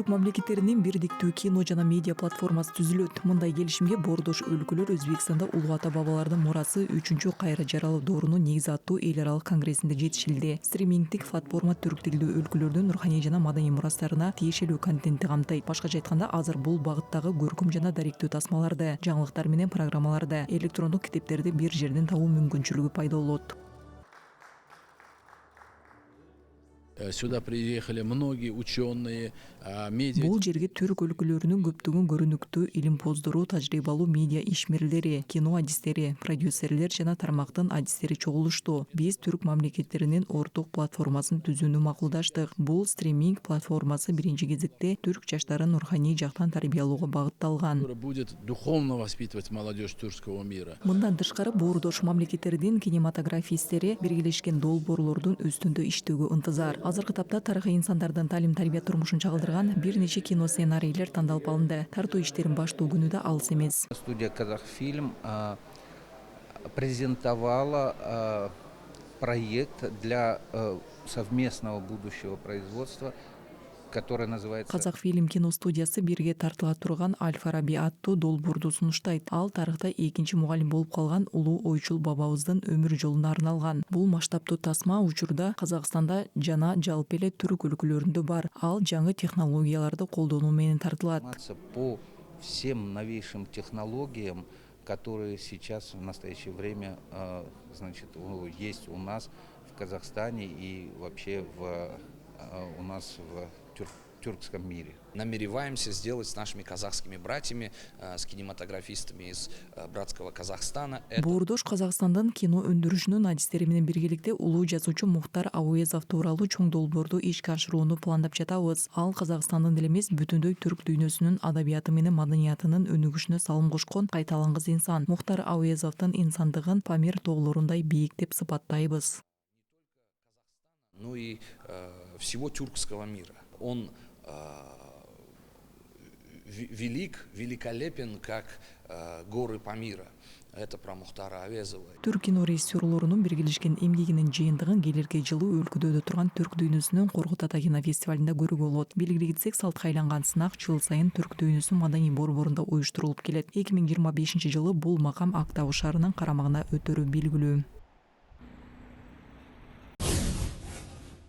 түрк мамлекеттеринин бирдиктүү кино жана медиа платформасы түзүлөт. Мындай келишимге Боордош өлкөлөр Өзбекстанда улуу ата бабалардын мурасы 3 кайра жаралуу доорунун негизи аттуу эл аралык конгрессинде жетишилди. Стримингдик платформа түрк тилдүү өлкөлөрдүн руханий жана маданий мурастарына тиешелүү контентти камтыйт. Башкача айтканда, азыр бул багыттагы көркөм жана даректүү тасмаларды, жаңылыктар менен программаларды, электрондук китептерди бир жерден табуу мүмкүнчүлүгү пайда болот. Сюда приехали многие ученые, медиа. Бул жерге түрк өлкөлөрүнүн көптөгөн көрүнүктүү илимпоздору, тажрыйбалуу медиа ишмерлери, кино адистери, продюсерлер жана тармактын адистери чогулушту. Биз түрк мамлекеттеринин орток платформасын түзүүнү макулдаштык. Бул стриминг платформасы биринчи кезекте түрк жаштарын руханий жактан тарбиялоого багытталган. Будет духовно воспитывать молодежь тюркского мира. Мындан тышкары Боордош мамлекеттеринин кинематографисттери биргелешкен долбоорлордун үстүндө иштөөгө ынтызар. Азыркы тапта тарыхый инсандардын талим-тарбия турмушун чагылдырган бир нече кино сценарийлер тандалып алынды. Тартуу иштерин баштоо күнү да алыс эмес. Студия «Казахфильм» презентовала проект для совместного будущего производства, который называется Казахфильм киностудиясы бирге тартыла турган Аль-Фараби аттуу долбоорду сунуштайт. Ал тарыхта экинчи мугалим болуп калган улуу ойчул бабабыздын өмүр жолуна арналган. Бул масштабтуу тасма учурда Казакстанда жана жалпы эле түрк өлкөлөрүндө бар. Ал жаңы технологияларды колдонуу менен тартылат. По всем новейшим технологиям, которые сейчас в настоящее время есть у нас в Казахстане и вообще у нас в тюркском мире. Намереваемся сделать с нашими казахскими братьями, с кинематографистами из братского Казахстана. Боордош Казакстандын кино өндүрүшүнүн адистери менен биргеликте улуу жазуучу Мухтар Ауезов тууралуу чоң долбоорду ишке ашырууну пландап жатабыз. Ал Казакстандын эле эмес, бүтүндөй түрк дүйнөсүнүн адабияты менен маданиятынын өнүгүшүнө салым кошкон кайталангыс инсан. Мухтар Ауезовдун инсандыгын Памир тоолорундай биик деп сыпаттайбыз. Ну и всего тюркского мира. Он великолепен, как горы Памира. Это про Мухтара Ауезова. Түрк кино режиссерлорунун биргелешкен эмгегинин жыйынтыгын келерки жылы өлкөдө турган түрк дүйнөсүнүн Коргут ата кинофестивалында көрүүгө болот. Белгилей кетсек, салтка айланган сынак жыл сайын түрк дүйнөсү маданий борборунда уюштурулуп келет. 2025 жылы бул макам Актау шаарынын карамагына өтөрү белгилүү.